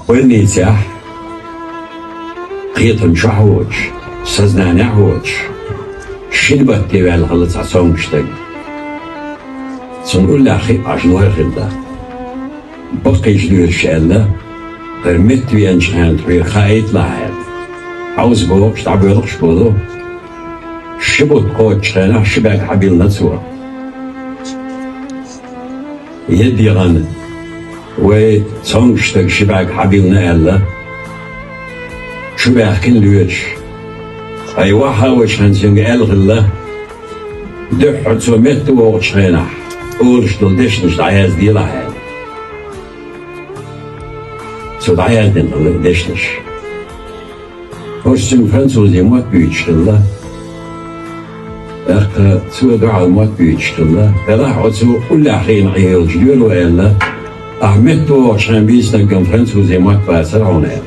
والنيتاح قيتن شحوج سزنان عوج شنبت تبع الغلط عصام مشتاق سنقول لأخي عشنوها خلده بقي جدور شالله قرمت بيانشان تبير خايت لاحد عاوز بوك تعبيرك شبوضو شبوت قوت شخينا شباك حبيل نتسوا يدي غن وصنشتك شباك حبيلنا ألا شباك كن لوش أي واحد وشهنسيون ألغلا دحت سمت ووق شخينا أولش دلدشنش دعياز دي لاحد سو دعياز دلدشنش وش فرنسوزي موت بيتشتلا أخ سو دعاء موت بيتشتلا فراح عدسو كل حين عيال جدول وإلا أحمد وعشان بيستنقم فرنسوزي موت بأسر عونين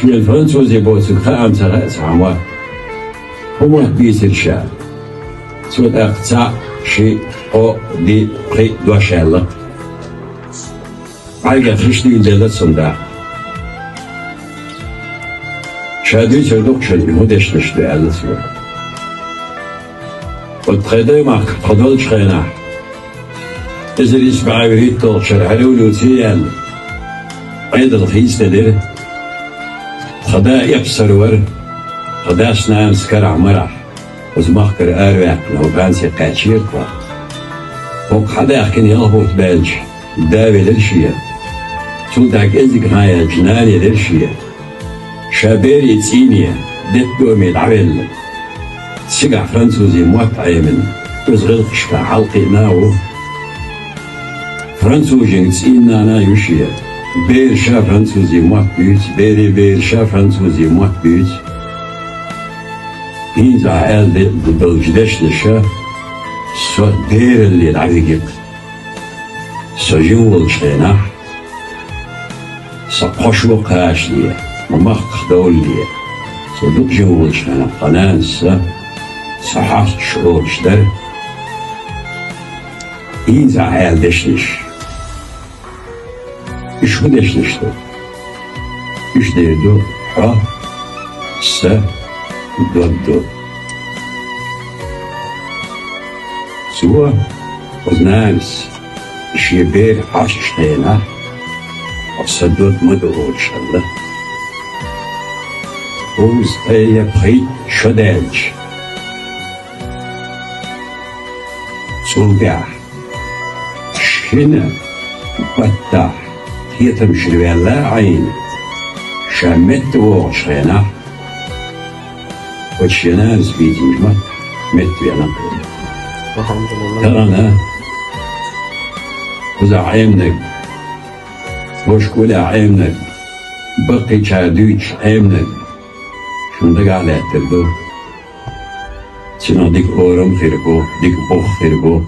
في الفرنسوزي بوتسك خام سرأس عموت هو بيسر شاب سو داقتا شي او دي قي دوشالة عايقا خشتي دلت صنداق شادي تردوك شادي هودش نشتو ألسوا وتخيدي ماك قدول شخينا إذا إسبعي بريد تلقشر حلولو تيال عيد الخيس تدير خدا يبصر ور خدا سنان سكر عمرح وزمخكر أرواح لو بانسي قاتشير كوا وق خدا يحكين يلهوت بالج داوي للشيا سلطاك إزيك هايا جناني للشيا شابيري تسينيا دت دومي العويل سيقع فرنسوزي موت عيمن وزغل خشفا حلقي ناو فرنسوزي تسينا نا يوشيا بير شا فرنسوزي موت بيوت بير شا فرنسوزي موت بيوت هينزا عيال بالجدش لشا سو دير اللي العويقك سو جنول شينا سو قشو قاش ليه ومخ دولي صدق جوش أنا قناصة صحات شعور شدر إيزا عيال دشنش إيش هو دشنش ده إيش ديردو ها سا دودو سوا وزنانس إيش يبير حاششتينا وصدود مدعو شالله وز أي بخيت شداج صلقع شنا بطاح هي تمشي بلا عين شمت وشينا وشينا زبيدي مت بينا الحمد لله. ترانا وز عينك وش كل عينك بقي شادوش عينك شوندك على تردو سينا ديك أورم خيركو ديك بوخ خيركو